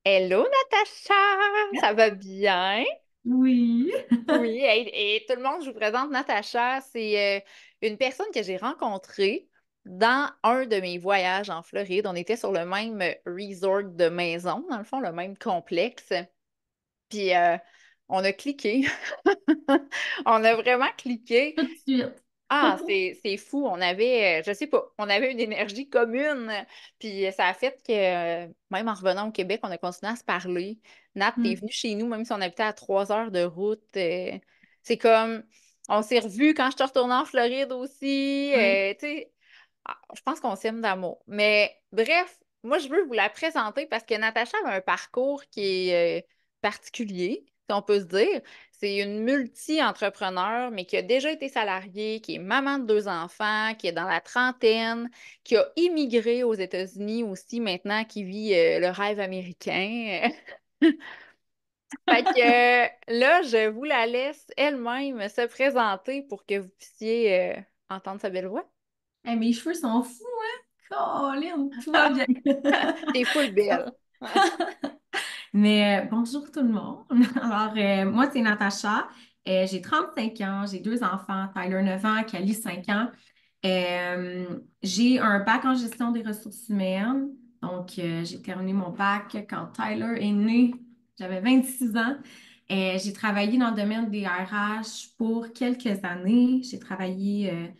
Hello Natacha, ça va bien? Oui. Oui, et tout le monde, je vous présente Natacha. C'est une personne que j'ai rencontrée dans un de mes voyages en Floride. On était sur le même resort de maison, dans le fond, le même complexe. Puis on a cliqué. On a vraiment cliqué. Tout de suite. Ah, c'est fou. On avait, je sais pas, on avait une énergie commune. Puis ça a fait que, même en revenant au Québec, on a continué à se parler. Nat, t'es Hmm. venu chez nous, même si on habitait à 3 heures de route. C'est comme, on s'est revus quand je suis retournée en Floride aussi. Oui. Tu sais, je pense qu'on s'aime d'amour. Mais bref, moi, je veux vous la présenter parce que Natacha a un parcours qui est particulier, si on peut se dire. C'est une multi-entrepreneur, mais qui a déjà été salariée, qui est maman de 2 enfants, qui est dans la trentaine, qui a immigré aux États-Unis aussi maintenant, qui vit le rêve américain. Fait que là, je vous la laisse elle-même se présenter pour que vous puissiez entendre sa belle voix. Eh, mes cheveux sont fous, hein? Colin, tout va bien. T'es full belle. Mais bonjour tout le monde. Alors, moi, c'est Natacha. J'ai 5 ans, j'ai deux enfants, Tyler 9 ans, Cali 5 ans. J'ai un bac en gestion des ressources humaines. Donc, j'ai terminé mon bac quand Tyler est né. J'avais 26 ans. J'ai travaillé dans le domaine des RH pour quelques années. J'ai travaillé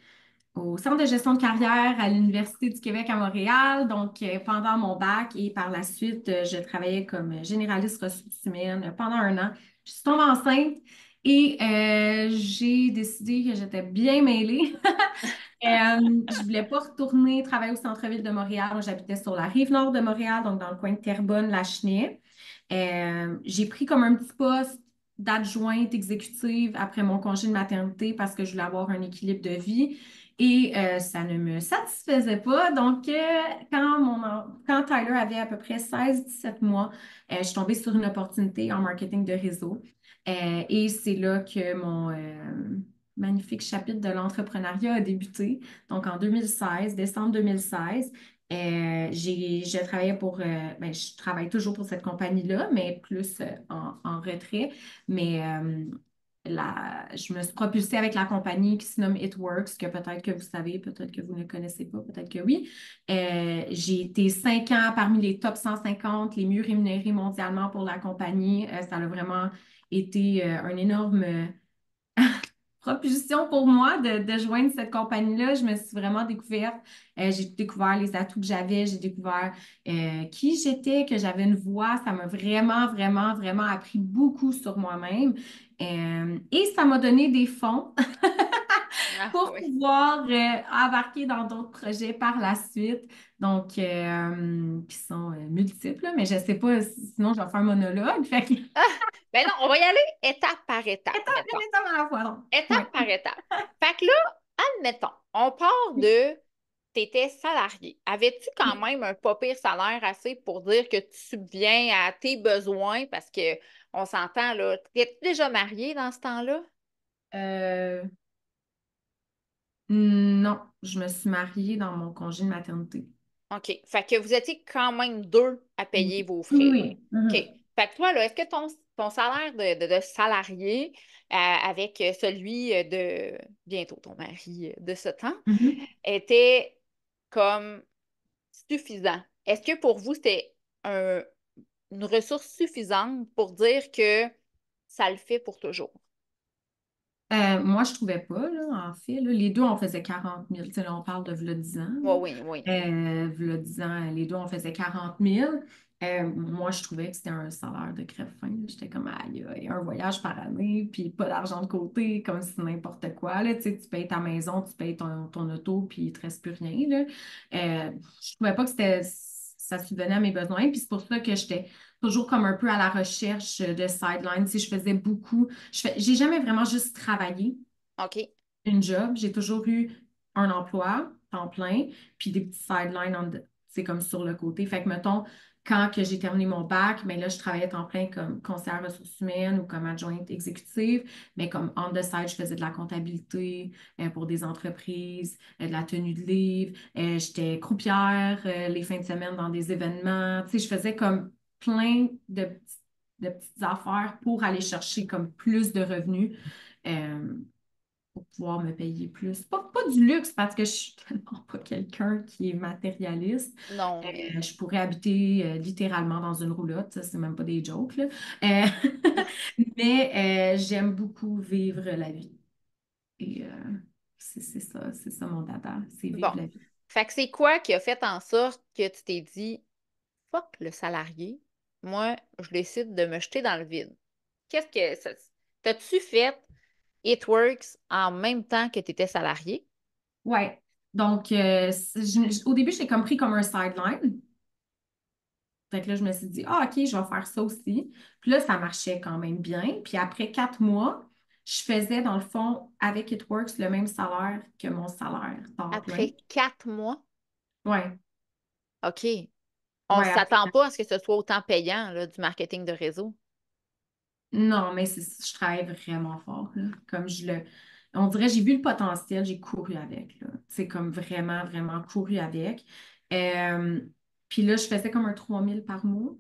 au Centre de gestion de carrière à l'Université du Québec à Montréal, donc pendant mon bac et par la suite, je travaillais comme généraliste ressources humaines pendant un an. Je suis tombée enceinte et j'ai décidé que j'étais bien mêlée. Je voulais pas retourner travailler au centre-ville de Montréal. Moi, j'habitais sur la rive nord de Montréal, donc dans le coin de Terrebonne-Lachenay. J'ai pris comme un petit poste d'adjointe exécutive après mon congé de maternité parce que je voulais avoir un équilibre de vie et ça ne me satisfaisait pas. Donc, quand Tyler avait à peu près 16-17 mois, je suis tombée sur une opportunité en marketing de réseau. Et c'est là que mon magnifique chapitre de l'entrepreneuriat a débuté. Donc, en 2016, décembre 2016. Je travaillais ben, je travaille toujours pour cette compagnie-là, mais plus en retrait. Mais je me suis propulsée avec la compagnie qui se nomme It Works, que peut-être que vous savez, peut-être que vous ne connaissez pas, peut-être que oui. J'ai été 5 ans parmi les top 150 les mieux rémunérés mondialement pour la compagnie. Ça a vraiment été un énorme propulsion pour moi de joindre cette compagnie-là. Je me suis vraiment découverte. J'ai découvert les atouts que j'avais, j'ai découvert qui j'étais, que j'avais une voix. Ça m'a vraiment, vraiment, vraiment appris beaucoup sur moi-même. Et ça m'a donné des fonds Ah pour oui. pouvoir embarquer dans d'autres projets par la suite. Donc, qui sont multiples, là, mais je ne sais pas, sinon je vais faire un monologue. Fait que, Ah, ben non, on va y aller étape par étape, une mettons. étape à la fois, donc. Oui. Étape par étape. Fait que là, admettons, on part de t'étais salarié. Avais-tu quand Oui. même un pas pire salaire assez pour dire que tu subviens à tes besoins? Parce que on s'entend là, t'es déjà marié dans ce temps-là? Euh, non, je me suis mariée dans mon congé de maternité. OK. Fait que vous étiez quand même deux à Oui, payer vos oui, frais, là. oui. OK. Mhm. Fait que toi, là, est-ce que ton salaire de salarié avec celui de bientôt ton mari de ce temps Mhm. était comme suffisant? Est-ce que pour vous, c'était un- une ressource suffisante pour dire que ça le fait pour toujours? Moi, je trouvais pas, là, en fait. Là, les deux, on faisait 40 000. Tu sais, là, on parle de v'là 10 ans. Oui, oui, oui. V'là 10 ans, les deux, on faisait 40 000. Moi, je trouvais que c'était un salaire de crève-faim. Là. J'étais comme, aïe, aïe, un voyage par année, puis pas d'argent de côté, comme si n'importe quoi. Là. Tu sais, tu payes ta maison, tu payes ton auto, puis il te reste plus rien. Là. Je trouvais pas que ça subvenait à mes besoins. Puis c'est pour ça que j'étais toujours comme un peu à la recherche de sidelines. Tu sais, je faisais beaucoup. J'ai jamais vraiment juste travaillé OK. une job. J'ai toujours eu un emploi, temps plein, puis des petits sidelines, c'est comme sur le côté. Fait que, mettons, quand que j'ai terminé mon bac, mais là, je travaillais temps plein comme conseillère ressources humaines ou comme adjointe exécutive, mais comme on the side, je faisais de la comptabilité pour des entreprises, de la tenue de livre, j'étais croupière les fins de semaine dans des événements. Tu sais, je faisais comme plein de petites affaires pour aller chercher comme plus de revenus. Euh, pour pouvoir me payer plus. Pas du luxe parce que je suis tellement pas quelqu'un qui est matérialiste. Non, mais Je pourrais habiter littéralement dans une roulotte, ça, c'est même pas des jokes, là. Euh, mais j'aime beaucoup vivre la vie. Et c'est ça mon dada, c'est bon. vivre la vie. Fait que c'est quoi qui a fait en sorte que tu t'es dit, fuck le salarié, moi, je décide de me jeter dans le vide. Qu'est-ce que ça... T'as-tu fait It Works en même temps que tu étais salarié? Ouais. Donc, au début, je l'ai comme pris comme un sideline. Fait que là, je me suis dit, ah, OK, je vais faire ça aussi. Puis là, ça marchait quand même bien. Puis après 4 mois, je faisais, dans le fond, avec It Works, le même salaire que mon salaire temps plein. Après 4 mois? Ouais, OK. On ouais, après. s'attend pas à ce que ce soit autant payant, là, du marketing de réseau. Non, mais je travaille vraiment fort, là. On dirait, j'ai vu le potentiel, j'ai couru avec, là. C'est comme vraiment, vraiment couru avec. Euh, Puis là, je faisais comme un 3 000 par mois.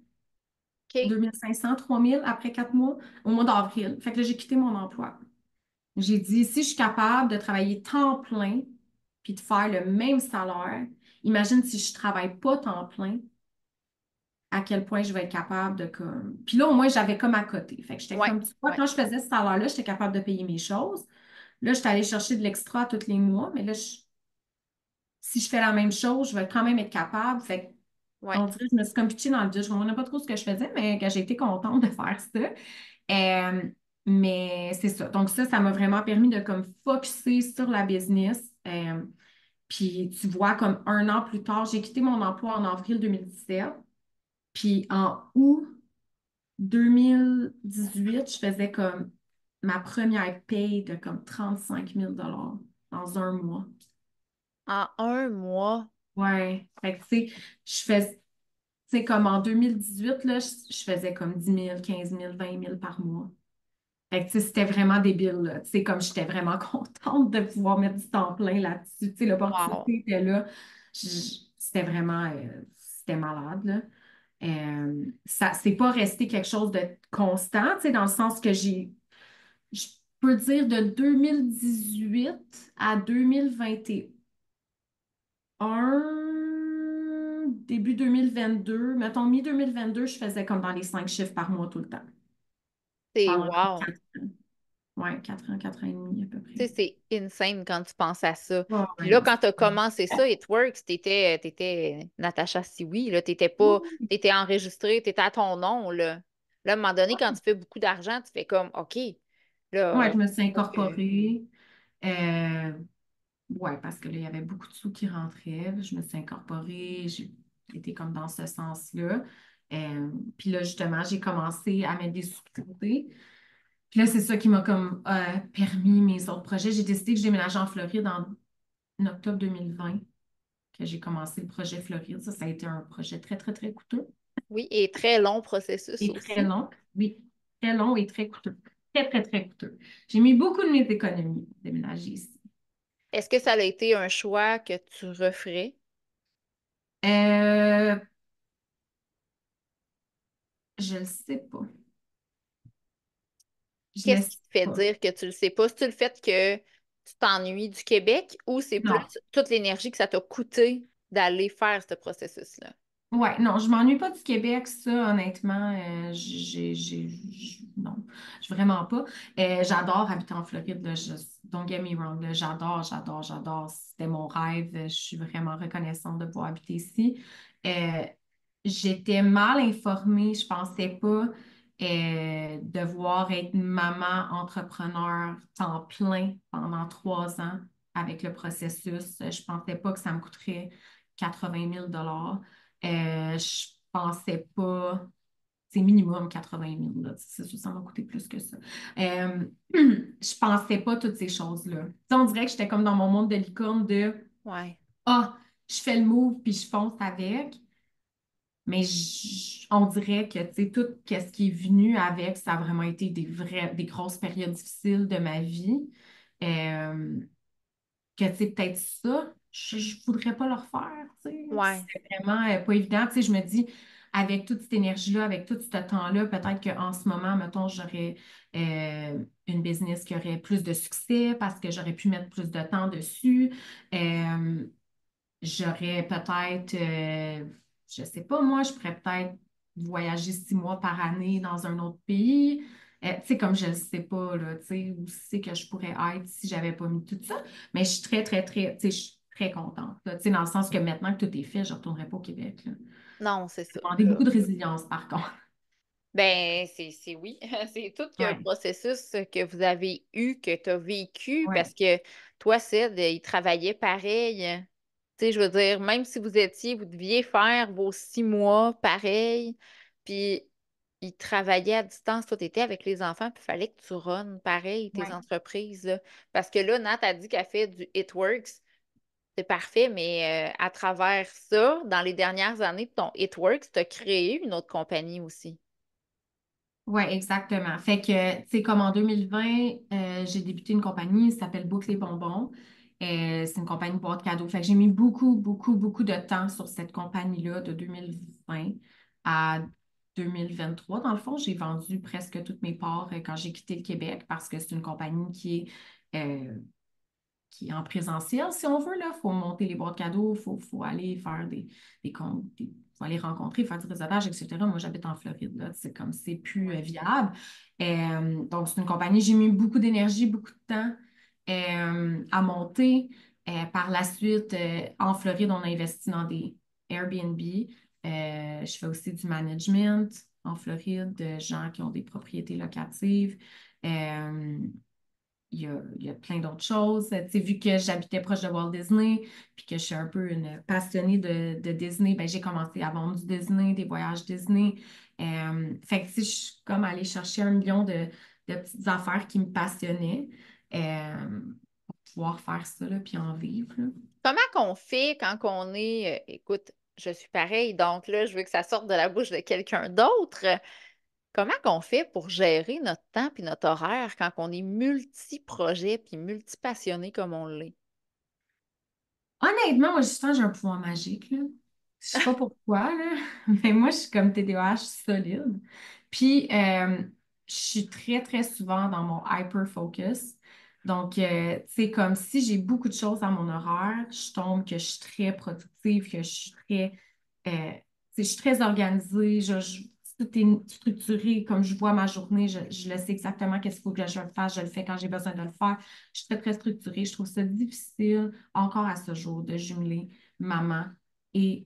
OK. 2 500, 3 000 après 4 mois, au mois d'avril. Fait que là, j'ai quitté mon emploi. J'ai dit, si je suis capable de travailler temps plein puis de faire le même salaire, imagine si je travaille pas temps plein, à quel point je vais être capable de comme. Puis là, au moins, j'avais comme à côté. Fait que j'étais Ouais, comme, tu vois, ouais, quand je faisais ce salaire-là, j'étais capable de payer mes choses. Là, j'étais allée chercher de l'extra tous les mois, mais là, si je fais la même chose, je vais quand même être capable. Fait que ouais. on dirait que je me suis comme pitchée dans le vide. Je ne comprenais pas trop ce que je faisais, mais que j'ai été contente de faire ça. Euh, mais c'est ça. Donc ça m'a vraiment permis de comme focusser sur la business. Puis tu vois, comme 1 an plus tard, j'ai quitté mon emploi en avril 2017. Puis en août 2018, je faisais comme ma première paye de comme 35 000 dans un mois. En un mois. Ouais. Fait que, tu sais, je fais, tu sais, comme en 2018, là, je faisais comme 10 000, 15 000, 20 000 par mois. Fait que, tu sais, c'était vraiment débile, là. Tu sais, comme j'étais vraiment contente de pouvoir mettre du temps plein là-dessus. Tu sais, Wow. l'opportunité était là. C'était vraiment, c'était malade, là. Ça, c'est pas resté quelque chose de constant, tu sais, dans le sens que je peux dire de 2018 à 2021, début 2022, mettons mi-2022, je faisais comme dans les 5 chiffres par mois tout le temps. C'est Pendant comme wow. 4 ans. Ouais, 4 ans et demi à peu Tu près. sais, c'est insane quand tu penses à ça. Ouais, Puis ouais, là, non, quand tu as c'est commencé ça, It Works, t'étais Natacha Siwi, là, t'étais pas, ouais, t'étais enregistré, t'étais à ton nom, là. Là, à un moment donné, quand tu fais beaucoup d'argent, tu fais comme, OK, ouais, là, je me suis faut que... incorporée. Euh, ouais, parce que là, il y avait beaucoup de sous qui rentraient. Je me suis incorporée. J'ai été comme dans ce sens-là. Puis là, justement, j'ai commencé à mettre des sous de côté. Puis là, c'est ça qui m'a comme permis mes autres projets. J'ai décidé que je déménageais en Floride en octobre 2020, que j'ai commencé le projet Floride. Ça a été un projet très, très, très coûteux Oui, et très long processus et très aussi. long. Oui, très long et très coûteux. Très, très, très coûteux. J'ai mis beaucoup de mes économies pour déménager ici. Est-ce que ça a été un choix que tu referais? Euh, je ne sais pas. Je le Qu'est-ce sais qui te fait pas. dire que tu le sais pas? C'est-tu le fait que tu t'ennuies du Québec ou c'est plus Non. toute l'énergie que ça t'a coûté d'aller faire ce processus-là? Ouais, non, je m'ennuie pas du Québec, ça, honnêtement. Non, vraiment pas. J'adore habiter en Floride, là, don't get me wrong, là, j'adore, j'adore, j'adore. C'était mon rêve. Je suis vraiment reconnaissante de pouvoir habiter ici. Euh, J'étais mal informée, je pensais pas devoir être maman entrepreneur temps plein pendant 3 ans avec le processus. Je pensais pas que ça me coûterait 80 000 dollars. Je pensais pas, c'est minimum 80 000 là. C'est sûr, ça m'a coûté plus que ça. Je pensais pas toutes ces choses-là. Tu sais, on dirait que j'étais comme dans mon monde de licorne de Ouais. ah, je fais le move puis je fonce avec. Mais on dirait que tu sais, tout ce qui est venu avec, ça a vraiment été des grosses périodes difficiles de ma vie. Euh, que tu sais, peut-être ça, je voudrais pas le refaire. Tu sais. Ouais. C'est vraiment pas évident. Tu sais, je me dis, avec toute cette énergie-là, avec tout ce temps-là, peut-être qu'en ce moment, mettons, j'aurais une business qui aurait plus de succès parce que j'aurais pu mettre plus de temps dessus. Euh, J'aurais peut-être, je sais pas, moi, je pourrais peut-être voyager 6 mois par année dans un autre pays. Tu sais, comme je ne sais pas, là, tu sais, où c'est que je pourrais être si j'avais pas mis tout ça. Mais je suis très, très, très, tu sais, je suis très contente, là, tu sais, dans le sens que maintenant que tout est fait, je ne retournerai pas au Québec, là. Non, c'est Ça ça. va demander Là. beaucoup de résilience, par contre. Ben, c'est oui. C'est tout qu'un Ouais, processus que vous avez eu, que tu as vécu, ouais. parce que toi, Ced, il travaillait pareil. Tu sais, je veux dire, même si vous deviez faire vos 6 mois pareil, puis il travaillait à distance, toi, tu étais avec les enfants, puis il fallait que tu runs pareil tes Ouais. entreprises, là. Parce que là, Nat a dit qu'elle fait du It Works. C'est parfait, mais à travers ça, dans les dernières années de ton It Works, tu as créé une autre compagnie aussi. Oui, exactement. Fait que, tu sais, comme en 2020, j'ai débuté une compagnie, ça s'appelle Boucle les Bonbons. C'est une compagnie boîte cadeau. Fait que j'ai mis beaucoup, beaucoup, beaucoup de temps sur cette compagnie-là de 2020 à 2023. Dans le fond, j'ai vendu presque toutes mes parts quand j'ai quitté le Québec parce que c'est une compagnie qui est en présentiel, si on veut, là. Il faut monter les boîtes cadeaux, faut aller faire des comptes, faut aller rencontrer, faire du réseautage, etc. Moi, j'habite en Floride, là. C'est comme, c'est plus Ouais. viable. Donc, c'est une compagnie, j'ai mis beaucoup d'énergie, beaucoup de temps à monter. Par la suite, en Floride, on a investi dans des Airbnb. Je fais aussi du management en Floride, de gens qui ont des propriétés locatives. Euh, il y a plein d'autres choses. Tu sais, vu que j'habitais proche de Walt Disney, puis que je suis un peu une passionnée de Disney, ben, j'ai commencé à vendre du Disney, des voyages Disney. Fait que tu sais, je suis comme allée chercher 1 million de petites affaires qui me passionnaient pour pouvoir faire ça, là, puis en vivre, là. Comment qu'on fait quand on est, écoute, je suis pareil, donc là, je veux que ça sorte de la bouche de quelqu'un d'autre. Comment qu'on fait pour gérer notre temps puis notre horaire quand on est multi-projet puis multi-passionné comme on l'est? Honnêtement, moi, je sens que j'ai un pouvoir magique, là. Je sais pas pourquoi, là, mais moi, je suis comme TDAH solide. Puis, je suis très, très souvent dans mon hyper-focus. Donc, tu sais, comme si j'ai beaucoup de choses à mon horaire, je tombe que je suis très productive, que je suis très, tu sais, je suis très organisée, tout est structuré, comme je vois ma journée, je le sais exactement qu'est-ce qu'il faut que je le fasse, je le fais quand j'ai besoin de le faire. Je suis très, très structurée. Je trouve ça difficile encore à ce jour de jumeler maman et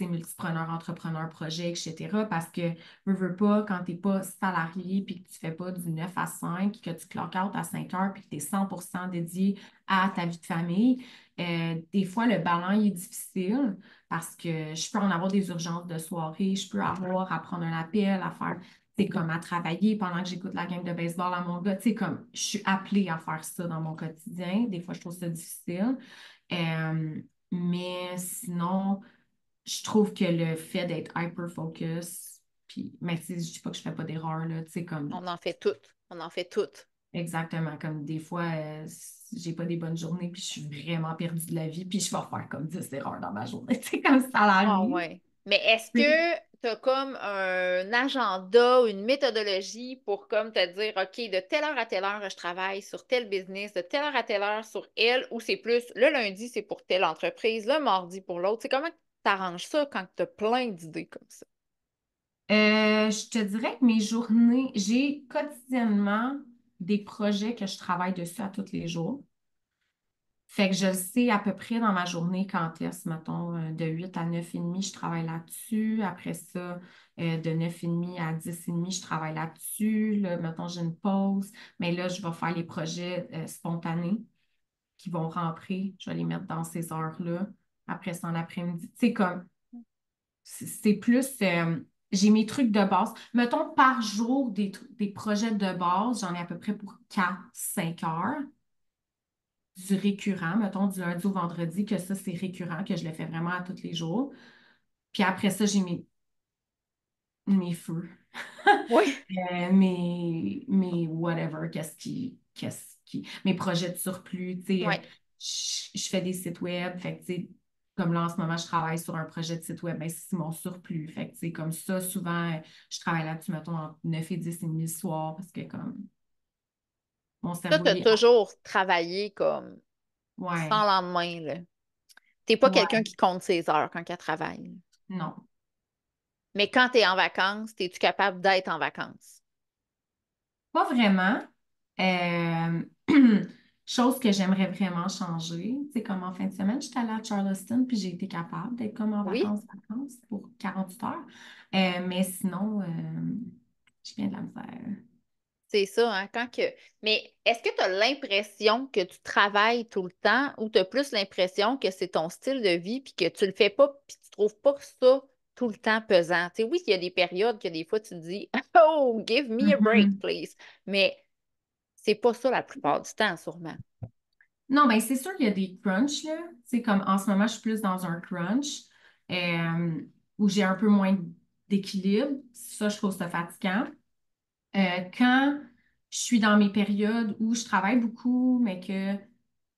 multipreneur, entrepreneur, projet, etc. Parce que, veux pas, quand tu n'es pas salarié puis que tu ne fais pas du 9 à 5, que tu clock out à 5 heures puis que tu es 100% dédié à ta vie de famille, des fois, le ballon il est difficile parce que je peux en avoir des urgences de soirée, je peux avoir à prendre un appel, à faire, c'est comme à travailler pendant que j'écoute la game de baseball à mon gars. Tu sais, comme je suis appelée à faire ça dans mon quotidien. Des fois, je trouve ça difficile. Mais sinon, je trouve que le fait d'être hyper-focus, puis, mais tu sais, je dis pas que je fais pas d'erreur, là, tu sais, comme, On en fait toutes. On en fait toutes. exactement, comme des fois, j'ai pas des bonnes journées, puis je suis vraiment perdue de la vie, puis je vais faire comme 10 erreurs dans ma journée, tu sais, comme ça Ah arrive. ouais. Mais est-ce que tu as comme un agenda, une méthodologie pour comme te dire, OK, de telle heure à telle heure, je travaille sur tel business, de telle heure à telle heure sur elle, ou c'est plus le lundi, c'est pour telle entreprise, le mardi pour l'autre. C'est comment tu arranges ça quand tu as plein d'idées comme ça? Je te dirais que mes journées, j'ai quotidiennement des projets que je travaille dessus à tous les jours. Fait que je sais à peu près dans ma journée quand est-ce, mettons, de 8 à 9h30, je travaille là-dessus. Après ça, de 9h30 à 10h30, je travaille là-dessus. Là, mettons, j'ai une pause. Mais là, je vais faire les projets spontanés qui vont rentrer. Je vais les mettre dans ces heures-là. Après ça, en après-midi. Tu sais, comme, c'est plus, j'ai mes trucs de base. Mettons, par jour, des projets de base, j'en ai à peu près pour 4 5 heures du récurrent, mettons du lundi au vendredi, que ça, c'est récurrent, que je le fais vraiment à tous les jours. Puis après ça, j'ai mes feux, Oui. mes whatever, mes projets de surplus, tu sais, Oui. je fais des sites web, fait que, tu sais, Comme là, en ce moment, je travaille sur un projet de site web, ben, c'est mon surplus. Fait que, tu sais, comme ça, souvent, je travaille là-dessus, mettons, entre 9 et 10 et demi le soir parce que, comme, mon Toi, cerveau, tu as il est... toujours travaillé comme Ouais, sans lendemain, là. T'es pas quelqu'un ouais, qui compte ses heures quand elle travaille. non. Mais quand tu es en vacances, es-tu capable d'être en vacances? Pas vraiment. Euh, Chose que j'aimerais vraiment changer. C'est comme en fin de semaine, j'étais allée à Charleston, puis j'ai été capable d'être comme en Oui, vacances pour 48 heures. Mais sinon, je viens de la misère. c'est ça, hein, quand que... Mais est-ce que tu as l'impression que tu travailles tout le temps ou tu as plus l'impression que c'est ton style de vie puis que tu le fais pas puis tu trouves pas ça tout le temps pesant? Tu sais, oui, il y a des périodes que des fois tu te dis Oh, give me a break, Mhm. please. Mais c'est pas ça la plupart du temps, sûrement. Non, ben c'est sûr qu'il y a des crunchs, là. C'est comme en ce moment, je suis plus dans un crunch euh, où j'ai un peu moins d'équilibre. Ça, je trouve ça fatigant. Quand je suis dans mes périodes où je travaille beaucoup, mais que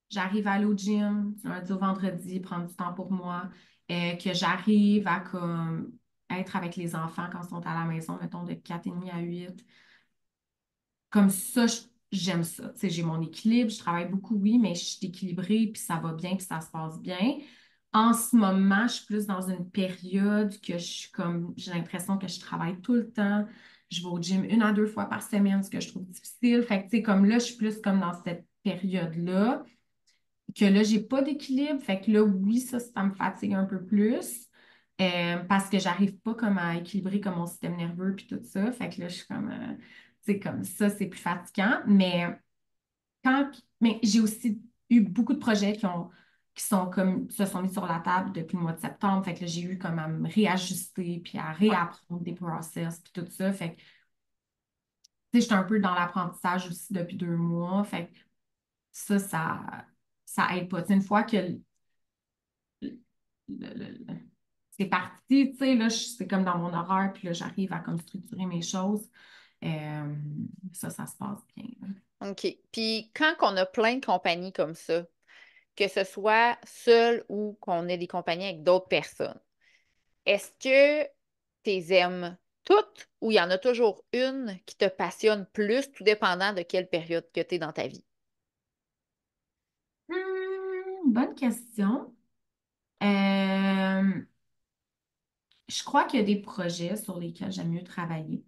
j'arrive à aller au gym du lundi au vendredi, prendre du temps pour moi, que j'arrive à comme être avec les enfants quand ils sont à la maison, mettons de 4h30 à 8. Comme ça, j'aime ça. Tu sais, j'ai mon équilibre, je travaille beaucoup, oui, mais je suis équilibrée, puis ça va bien, puis ça se passe bien. En ce moment, je suis plus dans une période que je suis comme, j'ai l'impression que je travaille tout le temps. Je vais au gym 1 à 2 fois par semaine, ce que je trouve difficile. Fait que, tu sais, comme là, je suis plus comme dans cette période-là, que là, j'ai pas d'équilibre. Fait que là, oui, ça me fatigue un peu plus. Parce que j'arrive pas comme à équilibrer comme mon système nerveux puis tout ça. Fait que là, je suis comme, tu sais, comme ça, c'est plus fatigant. Mais j'ai aussi eu beaucoup de projets qui sont comme, se sont mis sur la table depuis le mois de septembre. Fait que là, j'ai eu comme à me réajuster puis à Ouais. réapprendre des process puis tout ça. Fait que, tu sais, j'étais un peu dans l'apprentissage aussi depuis 2 mois. Fait que ça aide pas. Tu sais, une fois que c'est parti, tu sais, là, c'est comme dans mon horaire, puis là, j'arrive à comme structurer mes choses. Euh, ça se passe bien, là. OK. Puis quand on a plein de compagnies comme ça, que ce soit seul ou qu'on ait des compagnies avec d'autres personnes, est-ce que tu les aimes toutes ou il y en a toujours une qui te passionne plus, tout dépendant de quelle période que tu es dans ta vie? Bonne question. Euh, je crois qu'il y a des projets sur lesquels j'aime mieux travailler.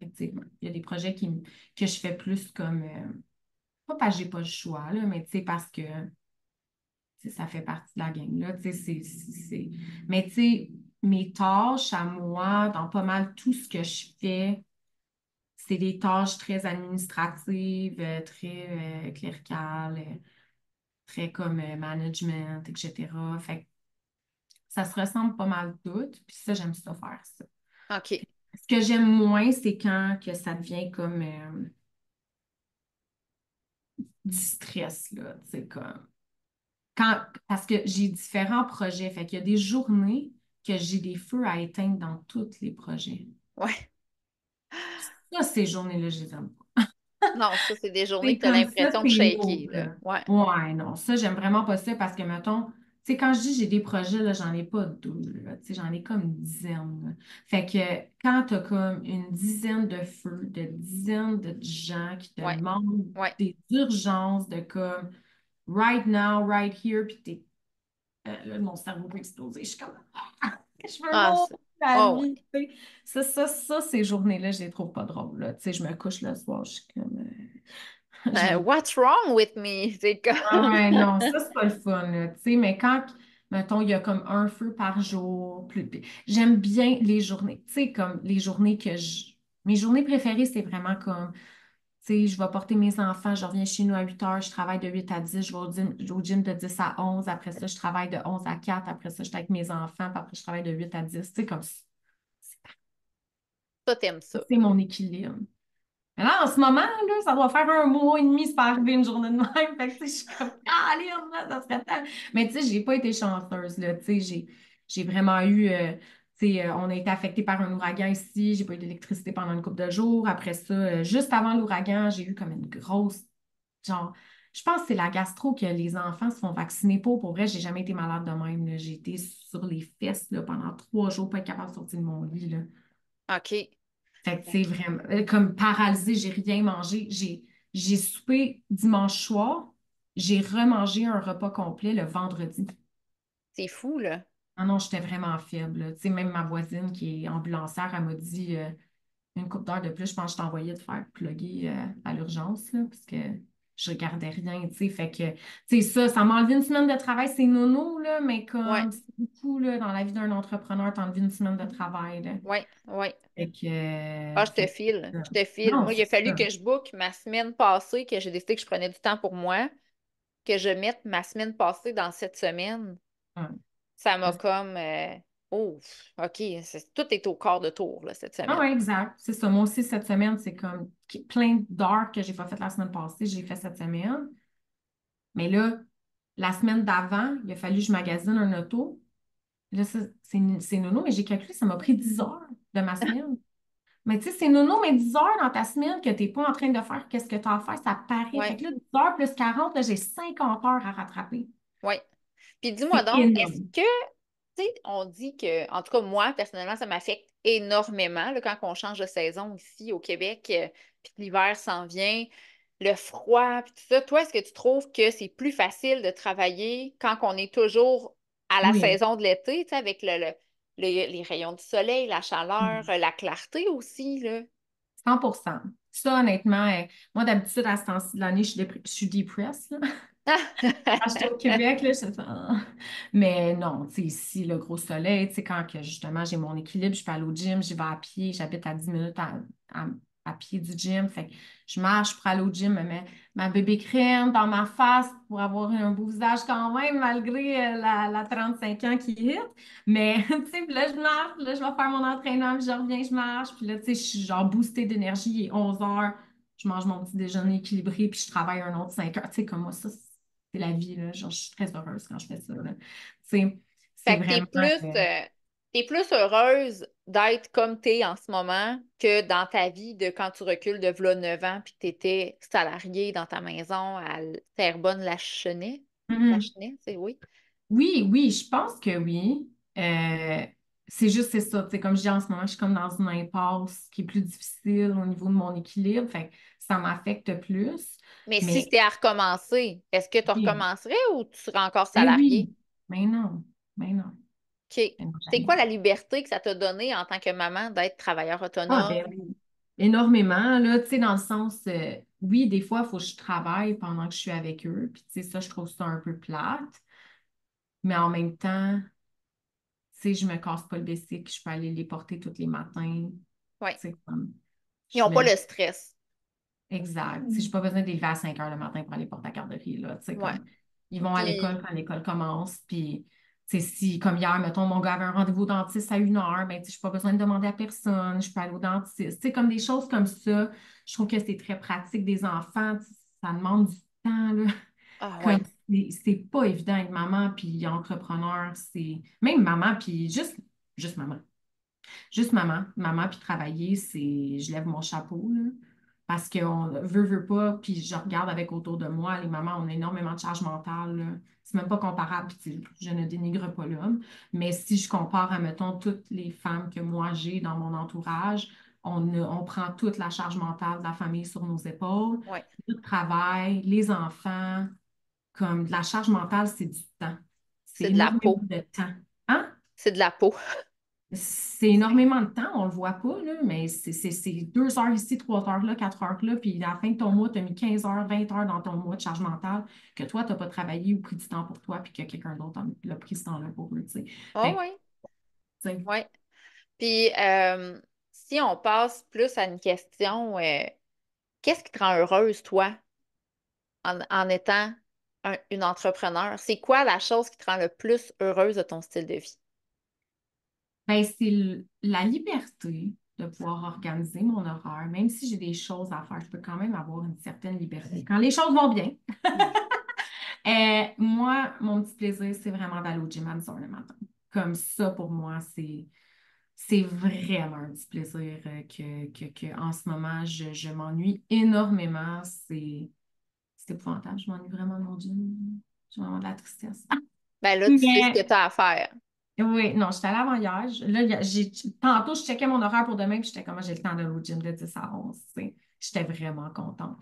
Effectivement. Il y a des projets que je fais plus comme, pas parce que j'ai pas le choix, là, mais tu sais, parce que tu sais, ça fait partie de la game, là. Tu sais, mais tu sais, mes tâches à moi, dans pas mal tout ce que je fais, c'est des tâches très administratives, très cléricales, très comme management, etc. Fait que ça se ressemble pas mal toutes, puis ça, j'aime ça faire ça. OK. Ce que j'aime moins, c'est quand que ça devient comme du stress, là. C'est comme parce que j'ai différents projets, fait qu'il y a des journées que j'ai des feux à éteindre dans tous les projets. Ouais. Ça, ces journées-là, je les aime. Non, ça, c'est des journées C'est que tu as comme ça, l'impression de c'est lourd, shaker, là. là. Ouais. Ouais, non, ça, j'aime vraiment pas ça parce que, mettons, tu sais, quand je dis j'ai des projets, là, j'en ai pas 12, là, tu sais, j'en ai comme une dizaine, là. Fait que quand t'as comme une dizaine de feux, de dizaines de gens qui te Ouais. demandent Ouais. des urgences de comme right now, right here, puis là, mon cerveau peut exploser. Je suis comme, ah, je veux Ah, mourir ça. la Oh, ouais. vie, tu sais. Ces journées-là, je les trouve pas drôles, là. Tu sais, je me couche le soir, je suis comme, j'aime. What's wrong with me? C'est Ah comme. ouais, non, ça, c'est pas le fun, là, tu sais, mais quand, mettons, il y a comme un feu par jour, j'aime bien les journées, tu sais, comme les journées mes journées préférées, c'est vraiment comme, tu sais, je vais porter mes enfants, je reviens chez nous à 8 heures, je travaille de 8 à 10, je vais au gym de 10 à 11, après ça, je travaille de 11 à 4, après ça, je suis avec mes enfants, puis après, je travaille de 8 à 10, tu sais, comme ça, Toi, t'aimes ça. c'est mon équilibre. Mais là, en ce moment, là, ça doit faire 1 mois et demi, c'est pas arrivé une journée de même. Fait que, tu sais, je suis comme, ah, allez, là, ça serait temps. Mais, tu sais, j'ai pas été chanceuse, là. Tu sais, j'ai vraiment eu, tu sais, on a été affecté par un ouragan ici. J'ai pas eu d'électricité pendant une couple de jours. Après ça, juste avant l'ouragan, j'ai eu comme une grosse, genre, Je pense que c'est la gastro que les enfants se font vacciner pour. Pour vrai, j'ai jamais été malade de même, là. J'ai été sur les fesses là, pendant 3 jours, pas être capable de sortir de mon lit, là. OK. Fait que, tu sais, OK. vraiment, comme paralysée, j'ai rien mangé. J'ai soupé dimanche soir. J'ai remangé un repas complet le vendredi. C'est fou, là. Ah non, j'étais vraiment faible, là. Tu sais, même ma voisine qui est ambulancière, elle m'a dit une couple d'heures de plus, je pense que je t'envoyais de faire plugger à l'urgence, là, parce que je regardais rien, tu sais. Fait que, tu sais, ça m'a enlevé une semaine de travail, c'est nono, là, mais Ouais. comme c'est beaucoup, là, dans la vie d'un entrepreneur, t'enlever une semaine de travail, là. Ouais. Ouais. Fait que, Ah, je te fait file. que, Je te file. non, Moi, il c'est a fallu ça. que je book ma semaine passée, que j'ai décidé que je prenais du temps pour moi, que je mette ma semaine passée dans cette semaine. Ouais. Ça m'a comme. Oh, OK. Tout est au quart de tour, là, cette Ah semaine. ouais, exact. C'est ça. Moi aussi, cette semaine, c'est comme plein d'heures que j'ai pas faites la semaine passée, j'ai fait cette semaine. Mais là, la semaine d'avant, il a fallu que je magasine un auto. Là, ça, c'est nono, mais j'ai calculé, ça m'a pris 10 heures de ma semaine. Mais tu sais, c'est nono, mais 10 heures dans ta semaine que tu n'es pas en train de faire qu'est-ce que tu as à faire, ça paraît. Fait Ouais. que là, 10 heures plus 40, là, j'ai 50 heures à rattraper. Ouais. Puis dis-moi C'est donc, est-ce énorme. que, tu sais, on dit que, en tout cas, moi, personnellement, ça m'affecte énormément là, quand on change de saison ici au Québec, puis que l'hiver s'en vient, le froid, puis tout ça. Toi, est-ce que tu trouves que c'est plus facile de travailler quand on est toujours à la Oui. saison de l'été, tu sais, avec les rayons du soleil, la chaleur, la clarté aussi, là? 100%. Ça, honnêtement, moi, d'habitude, à ce temps-ci de l'année, je suis depressed, là. Quand j'étais au Québec, là, je Mais non, tu sais, ici, le gros soleil, tu sais, quand que, justement j'ai mon équilibre, je peux aller au gym, j'y vais à pied, j'habite à 10 minutes à, à pied du gym, fait que je marche pour aller au gym, me mets ma bébé crème dans ma face pour avoir un beau visage quand même, malgré la 35 ans qui hit. Mais, tu sais, puis là, je marche, là, je vais faire mon entraînement, puis je reviens, je marche, puis là, tu sais, je suis genre boostée d'énergie, il est 11 heures, je mange mon petit déjeuner équilibré, puis je travaille un autre 5 heures. Tu sais, comme moi, ça, c'est la vie, là. Genre, je suis très heureuse quand je fais ça, là. Tu sais, c'est Fait que vraiment... t'es plus heureuse d'être comme t'es en ce moment que dans ta vie de quand tu recules de v'là 9 ans puis que t'étais salarié dans ta maison à Terrebonne-Lachenay. Mhm. Lachenay, c'est oui. Oui, oui, je pense que oui. Euh, c'est juste, c'est ça. Tu sais, comme je dis en ce moment, je suis comme dans une impasse qui est plus difficile au niveau de mon équilibre. Fait que ça m'affecte plus. Mais si Mais c'était à recommencer, est-ce que tu oui, recommencerais ou tu serais encore mais salarié? oui, mais non, mais non, OK. mais non, C'est quoi jamais. la liberté que ça t'a donné en tant que maman d'être travailleur Ah, autonome? ben oui. Énormément, là, tu sais, dans le sens, oui, des fois, il faut que je travaille pendant que je suis avec eux. Puis, tu sais, ça, je trouve ça un peu plate. Mais en même temps, tu sais, je me casse pas le bicycle, je peux aller les porter tous les matins. Oui. Tu sais, comme, Ils je n'ont pas mets le stress. exact. Si j'ai pas besoin de les lever à 5 heures le matin pour aller porter à la garderie, là. Tu sais, Ouais. comme, ils vont à l'école Puis, quand l'école commence. Puis, tu sais, si, comme hier, mettons, mon gars avait un rendez-vous au dentiste à 1 heure, ben, tu sais, j'ai pas besoin de demander à personne. Je peux aller au dentiste. Tu sais, comme des choses comme ça. Je trouve que c'est très pratique des enfants. Tu sais, ça demande du temps, là. ah Comme, ouais, c'est pas évident être maman puis entrepreneur. C'est, même maman puis juste maman. Juste maman. Maman, puis travailler, c'est, je lève mon chapeau, là. Parce qu'on veut pas, puis je regarde avec autour de moi, les mamans ont énormément de charge mentale, là. C'est même pas comparable, puis tu sais, je ne dénigre pas l'homme. Mais si je compare à, mettons, toutes les femmes que moi j'ai dans mon entourage, on prend toute la charge mentale de la famille sur nos épaules, ouais. le travail, les enfants, comme de la charge mentale, c'est du temps. C'est C'est de la énormément peau. de temps. Hein? C'est de la peau. C'est énormément de temps, on ne le voit pas, là, mais c'est 2 heures ici, 3 heures là, 4 heures là, puis à la fin de ton mois, tu as mis 15 heures, 20 heures dans ton mois de charge mentale que toi, tu n'as pas travaillé ou pris du temps pour toi, puis que quelqu'un d'autre l'a pris ce temps-là pour eux, tu sais. Oh Fait que, oui, tu sais, oui. Puis, si on passe plus à une question, qu'est-ce qui te rend heureuse, toi, en étant une entrepreneur? C'est quoi la chose qui te rend le plus heureuse de ton style de vie? ben, c'est la liberté de pouvoir organiser mon horaire, même si j'ai des choses à faire, je peux quand même avoir une certaine liberté. Quand les choses vont bien, moi, mon petit plaisir, c'est vraiment d'aller au gym à 10 heures le matin. Comme ça, pour moi, c'est vraiment un petit plaisir en ce moment, je m'ennuie énormément. C'est c'est épouvantable. Je m'ennuie vraiment de mon gym. J'ai vraiment de la tristesse. Ben là, tu sais ce que tu Mais as à faire. oui, non, j'étais allée avant hier. Là, tantôt, je checkais mon horaire pour demain, puis j'étais comme, j'ai le temps d'aller au gym de 10 à 11. Tu sais. J'étais vraiment contente.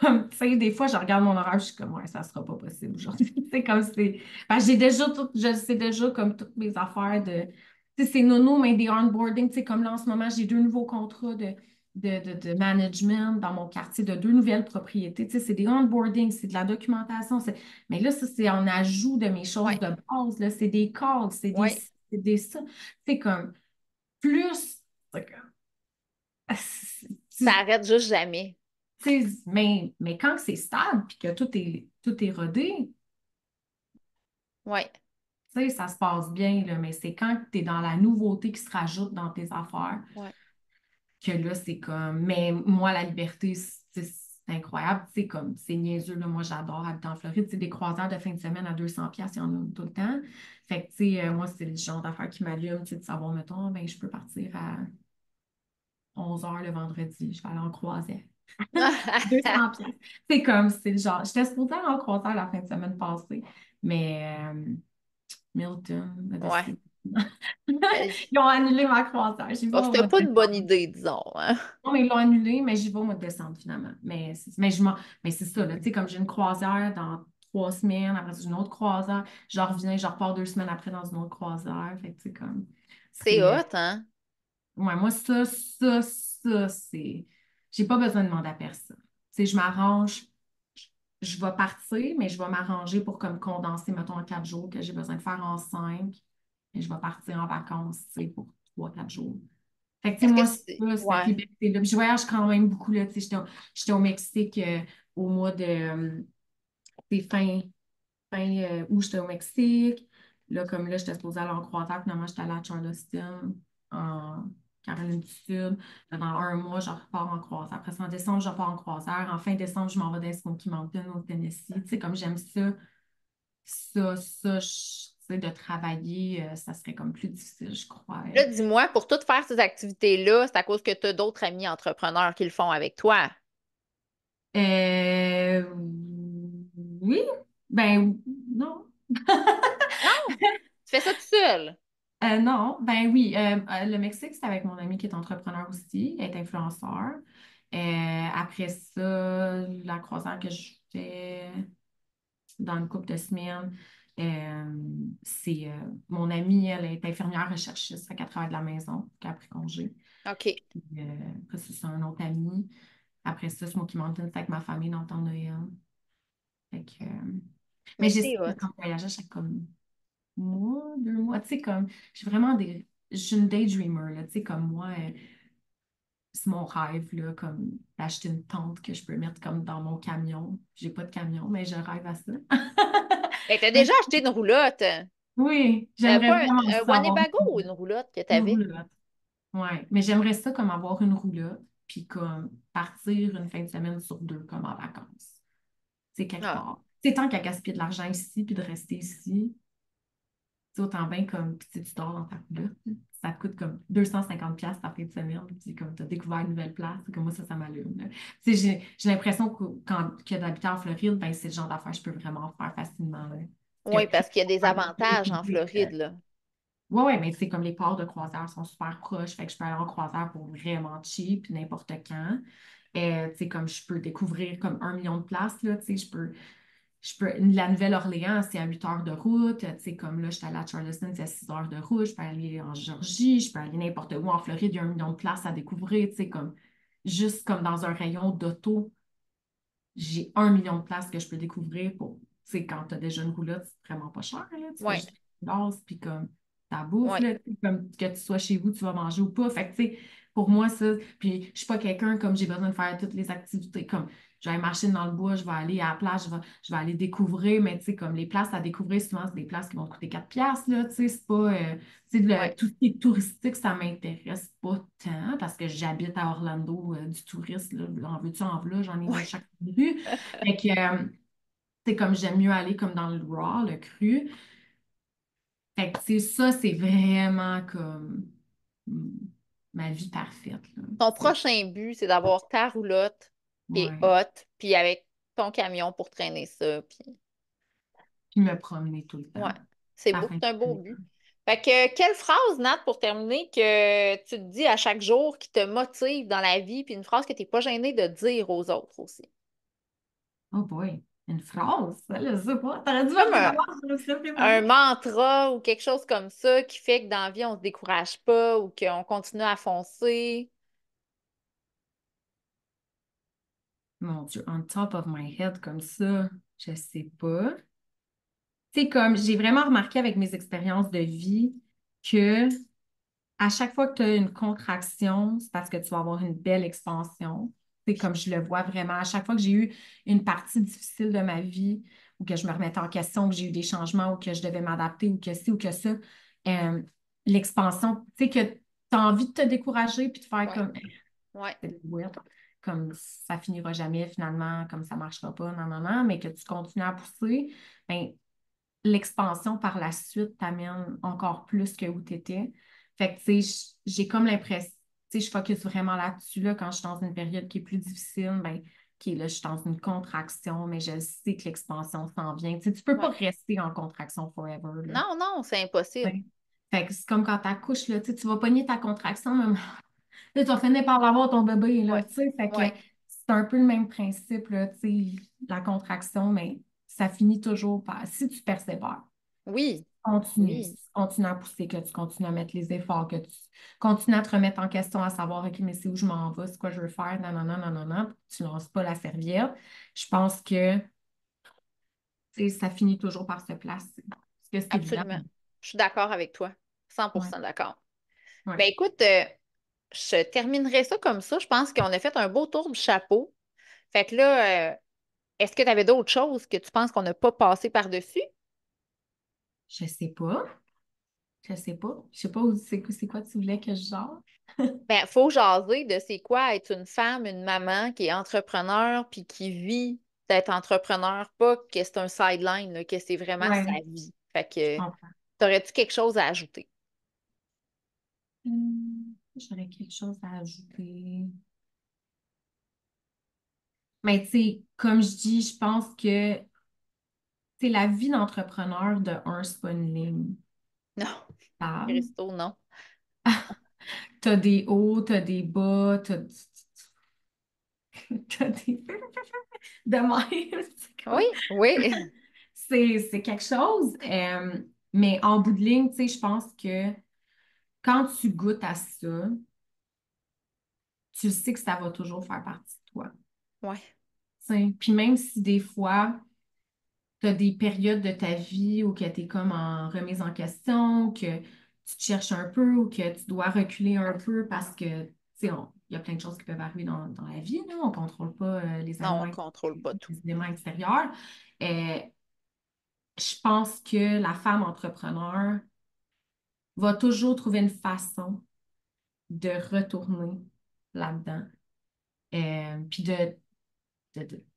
Comme, tu sais, des fois, je regarde mon horaire, je suis comme, ouais, ça sera pas possible aujourd'hui. C'est comme c'est. Parce que j'ai déjà tout, je le sais déjà, comme toutes mes affaires de. Tu sais, c'est nono, mais des onboarding. Tu sais, comme là, en ce moment, j'ai 2 nouveaux contrats de management dans mon quartier de 2 nouvelles propriétés. Tu sais, c'est des onboarding, c'est de la documentation. Mais là, ça, c'est en ajout de mes choses Ouais, de base. Là, c'est des calls, c'est des ouais. ci, c'est des ça. C'est comme plus. C'est comme- Ça arrête juste jamais. mais quand c'est stable puis que tout est rodé, Ouais, tu sais, ça se passe bien, là, mais c'est quand tu es dans la nouveauté qui se rajoute dans tes affaires ouais. que là, c'est comme. Mais moi, la liberté, c'est incroyable. Tu sais, comme, c'est niaiseux, là. Moi, j'adore habiter en Floride. C'est des croisières de fin de semaine à 200 pièces, il y en a tout le temps. Fait que, tu sais, moi, c'est le genre d'affaires qui m'allume, tu sais, de savoir, mettons, ben, je peux partir à 11 heures le vendredi. Je vais aller en croisière. 200 pièces. C'est le genre. J'étais supposée aller en croisière la fin de semaine passée, mais Milton a Ouais. décidé. Euh, Ils ont annulé ma croisière. J'y vais Bon, au c'était mois de pas une bonne décembre. idée, disons, hein. Non, mais ils l'ont annulé, mais j'y vais au mois de décembre finalement. Mais c'est ça, là. Tu sais, comme j'ai une croisière dans 3 semaines, après ça, j'ai une autre croisière, je reviens, je repars 2 semaines après dans une autre croisière. Fait que, tu sais, comme, C'est c'est. hot, hein? Ouais, moi, ça, c'est. J'ai pas besoin de demander à personne. Tu sais, je m'arrange, je vais partir, mais je vais m'arranger pour comme condenser, mettons, en 4 jours, que j'ai besoin de faire en 5. Et je vais partir en vacances, tu sais, pour 3, 4 jours. Fait que, tu sais, Est-ce moi, que c'est tu... ça, cette Ouais. liberté-là. Puis je voyage quand même beaucoup, là. Tu sais, j'étais au Mexique au mois de. C'est août, j'étais au Mexique. Là, comme là, j'étais supposée aller en croisière. Finalement, j'étais allée à Charleston, en Caroline du Sud. Là, dans un mois, je repars en croisière. Après ça, en décembre, je repars en croisière. En fin décembre, je m'en vais dans les Smoky Mountains, au Tennessee. Tu sais, comme j'aime tu sais, de travailler, ça serait comme plus difficile, je crois. Là, dis-moi, pour toutes faire ces activités-là, c'est à cause que tu as d'autres amis entrepreneurs qui le font avec toi. Euh, oui, ben non. Non, tu fais ça tout seul. Non, ben oui. Le Mexique, c'est avec mon ami qui est entrepreneur aussi, elle est influenceur. Après ça, la croisière que je fais dans une couple de semaines, c'est mon amie, elle est infirmière recherchiste, fait qu'elle travaille de la maison, qu'elle a pris congé. OK. Puis, après ça, c'est un autre ami. Après ça, Smoky Mountain, c'est avec ma famille dans le temps de Noël. Fait que, mais Mais j'essaie c'est de hot. comme voyager chaque comme mois, 2 mois. Tu sais, comme, j'ai vraiment des. Je suis une daydreamer, là. Tu sais, comme moi, c'est mon rêve, là, comme d'acheter une tente que je peux mettre comme dans mon camion. J'ai pas de camion, mais je rêve à ça. Ben, t'as Mais déjà acheté une roulotte. oui, j'aimerais Pas vraiment un ça avoir Winnebago ou une roulotte que une t'avais? roulotte. Ouais, mais j'aimerais ça comme avoir une roulotte, puis comme partir une fin de semaine sur 2, comme en vacances. C'est quelque Ah, part. C'est tant qu'à gaspiller de l'argent ici, puis de rester ici. Tu sais, autant bien comme, puis tu dors dans ta roulotte, là. Ça te coûte comme 250$ ta fin de semaine, puis comme tu as découvert une nouvelle place, comme moi, ça m'allume, là. Tu sais, j'ai l'impression que d'habiter en Floride, ben, c'est le genre d'affaires que je peux vraiment faire facilement, là. oui, Que, parce qu'il y a des avantages en Floride, là. ouais, ouais, mais c'est comme les ports de croisière sont super proches, fait que je peux aller en croisière pour vraiment cheap, n'importe quand. Tu sais, comme je peux découvrir comme 1 million de places, là, tu sais, la Nouvelle-Orléans, c'est à 8 heures de route. Tu sais, comme là, je suis allée à Charleston, c'est à 6 heures de route. Je peux aller en Géorgie, je peux aller n'importe où en Floride, il y a 1 million de places à découvrir. Tu sais, comme, juste comme dans un rayon d'auto, j'ai 1 million de places que je peux découvrir pour, tu sais, quand tu as déjà une roulotte, c'est vraiment pas cher, là. Tu fais Oui, juste une base, puis comme ta bouffe, oui, là, tu sais, comme que tu sois chez vous, tu vas manger ou pas. Fait que, tu sais, pour moi, ça, puis je suis pas quelqu'un comme j'ai besoin de faire toutes les activités, comme je vais aller marcher dans le bois, je vais aller à la plage, je vais aller découvrir, mais tu sais, comme les places à découvrir, souvent, c'est des places qui vont te coûter 4 piastres, là, tu sais, c'est pas, tu sais, oui. tout ce qui est touristique, ça m'intéresse pas tant, parce que j'habite à Orlando, du tourisme, là, en veux-tu, en veux j'en ai dans Oui. chaque rue. Fait que, c'est comme j'aime mieux aller comme dans le raw, le cru. Fait que, tu sais, ça, c'est vraiment comme mm, ma vie parfaite, là. Ton C'est, prochain but, c'est d'avoir ta roulotte qui est ouais, haute, puis avec ton camion pour traîner ça. Puis, Puis me promener tout le ouais, temps. c'est Ça beau, fait c'est un beau plaisir. but. Fait que, quelle phrase, Nat, pour terminer, que tu te dis à chaque jour qui te motive dans la vie, puis une phrase que tu n'es pas gênée de dire aux autres aussi? Oh boy, une phrase, ça, je sais pas. T'aurais dû me Comme préparer, je me serais un préparée. mantra ou quelque chose comme ça qui fait que dans la vie, on se décourage pas ou qu'on continue à foncer. Mon Dieu, on top of my head comme ça, je sais pas. Tu sais, comme j'ai vraiment remarqué avec mes expériences de vie que à chaque fois que tu as une contraction, c'est parce que tu vas avoir une belle expansion. C'est comme je le vois vraiment. À chaque fois que j'ai eu une partie difficile de ma vie, ou que je me remettais en question, que j'ai eu des changements, ou que je devais m'adapter, ou que ci, ou que ça, euh, l'expansion, tu sais, que tu as envie de te décourager puis de faire Ouais, comme, ouais, c'est weird, comme ça finira jamais finalement, comme ça marchera pas, non, non, non, mais que tu continues à pousser, ben, l'expansion par la suite t'amène encore plus que où tu étais. Fait que, tu sais, j'ai comme l'impression, tu sais, je focus vraiment là-dessus, là, quand je suis dans une période qui est plus difficile, ben, OK, là, je suis dans une contraction, mais je sais que l'expansion s'en vient. Tu sais, tu peux pas ouais. rester en contraction forever, là. Non, non, c'est impossible. Ouais. Fait que c'est comme quand tu accouches, là, tu vas pogner ta contraction, mais là, tu vas finir par l'avoir ton bébé, là, Ouais, tu sais. Fait que ouais. c'est un peu le même principe, là, tu sais, la contraction, mais ça finit toujours par, si tu persévères. Oui, Continue, oui, continue à pousser, que tu continues à mettre les efforts, que tu continues à te remettre en question, à savoir, OK, mais c'est où je m'en vais, c'est quoi je veux faire, non, non, non, non, non, non, tu lances pas la serviette. Je pense que, tu sais, ça finit toujours par se placer. Parce que c'est évident. absolument. Je suis d'accord avec toi. cent pour Ouais, cent d'accord. ouais. Ben écoute, je terminerai ça comme ça. Je pense qu'on a fait un beau tour du chapeau. Fait que là, est-ce que tu avais d'autres choses que tu penses qu'on n'a pas passé par-dessus? Je sais pas. Je sais pas. Je sais pas où c'est quoi tu voulais que je genre. Ben, faut jaser de c'est quoi être une femme, une maman qui est entrepreneur puis qui vit d'être entrepreneur, pas que c'est un sideline, là, que c'est vraiment sa Ouais, vie. Fait je que comprends. t'aurais-tu quelque chose à ajouter? J'aurais quelque chose à ajouter. Mais tu sais, comme je dis, je pense que c'est la vie d'entrepreneur de un, c'est pas une ligne Non, stable. Christo, non. T'as des hauts, t'as des bas, t'as des de même. C'est Oui, comme- oui. c'est quelque chose. Mais en bout de ligne, tu sais, je pense que quand tu goûtes à ça, tu sais que ça va toujours faire partie de toi. Ouais, Tu sais. Puis même si des fois, tu as des périodes de ta vie où tu es comme en remise en question, que tu te cherches un peu ou que tu dois reculer un peu parce que, tu sais, il y a plein de choses qui peuvent arriver dans la vie, là. On ne contrôle pas les non, éléments, on contrôle pas tout. les éléments extérieurs. Euh, je pense que la femme entrepreneur va toujours trouver une façon de retourner là-dedans. Puis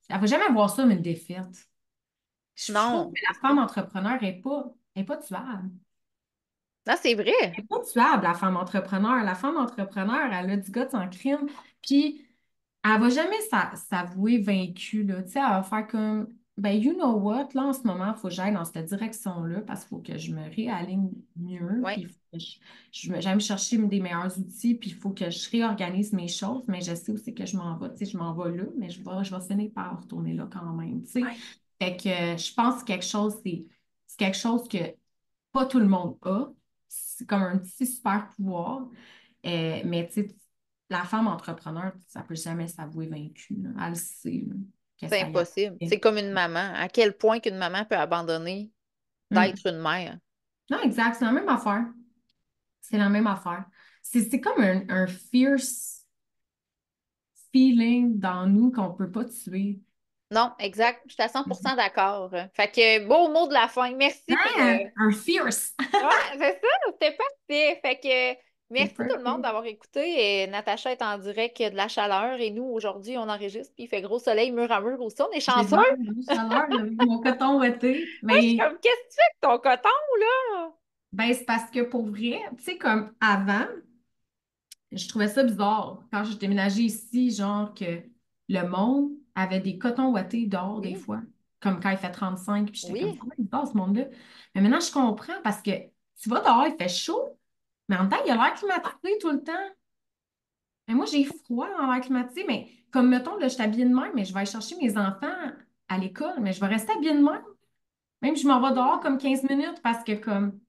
elle va jamais voir ça comme une défaite. Je trouve Non, que c'est la ça. femme entrepreneur est pas tuable. Non, c'est vrai. Elle n'est pas tuable, la femme entrepreneur. La femme entrepreneur, elle a du gars en crime, puis elle va jamais s'avouer vaincue, là. Tu sais, elle va faire comme, ben, you know what, là, en ce moment, il faut que j'aille dans cette direction-là parce qu'il faut que je me réaligne mieux, Oui, puis il faut que j'aime chercher des meilleurs outils, puis il faut que je réorganise mes choses, mais je sais aussi que je m'en vais, tu sais, je m'en vais là, mais je vais finir par retourner là quand même, tu sais. oui, Fait que je pense que c'est quelque chose que pas tout le monde a. C'est comme un petit super pouvoir. Mais tu sais, la femme entrepreneur, ça peut jamais s'avouer vaincue, là. Elle sait là, que c'est ça y impossible. appartient. C'est comme une maman. À quel point qu'une maman peut abandonner Hum. d'être une mère? Non, exact, c'est la même affaire. C'est la même affaire. C'est comme un fierce feeling dans nous qu'on peut pas tuer. Non, exact. Je suis à 100% d'accord. Fait que beau mot de la fin. Merci pour. Hein? Un fierce! Ouais, c'est ça, c'était parfait. Fait que C'est merci tout le monde parfait. d'avoir écouté. Et Natacha est en direct de la chaleur et nous, aujourd'hui, on enregistre puis il fait gros soleil mur à mur aussi. On est J'ai chanceux. l'air de chaleur avec mon coton ouaté. Moi, je suis Mais comme, qu'est-ce que tu fais avec ton coton, là? ben, c'est parce que pour vrai, tu sais, comme avant, je trouvais ça bizarre quand j'ai déménagé ici, genre que le monde avait des cotons ouatés dehors des Oui, fois, comme quand il fait 35, puis j'étais comme, oui. comment il dort ce monde-là? Mais maintenant, je comprends parce que tu vas dehors, il fait chaud, mais en même temps, il a l'air climatisé tout le temps. Mais moi, j'ai froid dans l'air climatisé, mais comme mettons, là, je suis habillée de même, mais je vais aller chercher mes enfants à l'école, mais je vais rester habillée de même. Même je m'en vais dehors Hmm, comme 15 minutes parce que comme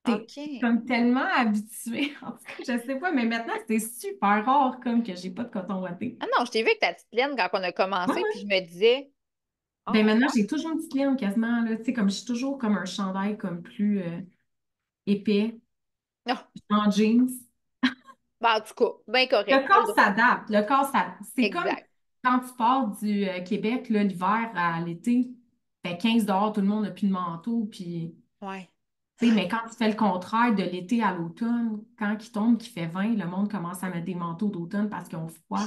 t'es OK. comme tellement habitué. En tout cas, je sais pas, mais maintenant, c'est super rare comme que j'ai pas de coton ouaté. Ah non, je t'ai vu avec ta petite laine quand on a Ouais, commencé, puis je ouais. me disais, Ben oh, maintenant, j'ai toujours une petite laine quasiment, là. Tu sais, comme je suis toujours comme un chandail comme plus épais, non. en jeans. Ben, en tout cas, bien Le correct, t'as le corps droit. s'adapte. Le corps s'adapte. C'est comme Exact. quand tu pars du Québec, là, l'hiver à l'été, fait 15 dehors, tout le monde n'a plus de manteau, puis Ouais, tu sais, mais quand tu fais le contraire de l'été à l'automne, quand il tombe, qu'il fait 20, le monde commence à mettre des manteaux d'automne parce qu'ils ont froid.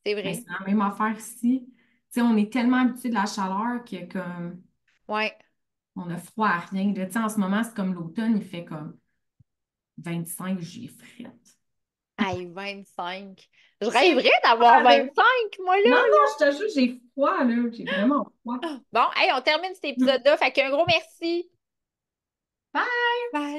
c'est Mais vrai. c'est la même affaire ici. Tu sais, on est tellement habitué de la chaleur que comme Ouais. on a froid à rien. Là, tu sais, en ce moment, c'est comme l'automne, il fait comme 25, j'ai frette. Hey, 25. Je J'ai rêverais d'avoir froid, là. 25, moi, Non, là. non, je te jure, j'ai froid, là. J'ai vraiment froid. Bon, hey, on termine cet épisode-là. Fait qu'un gros merci. Bye! Bye.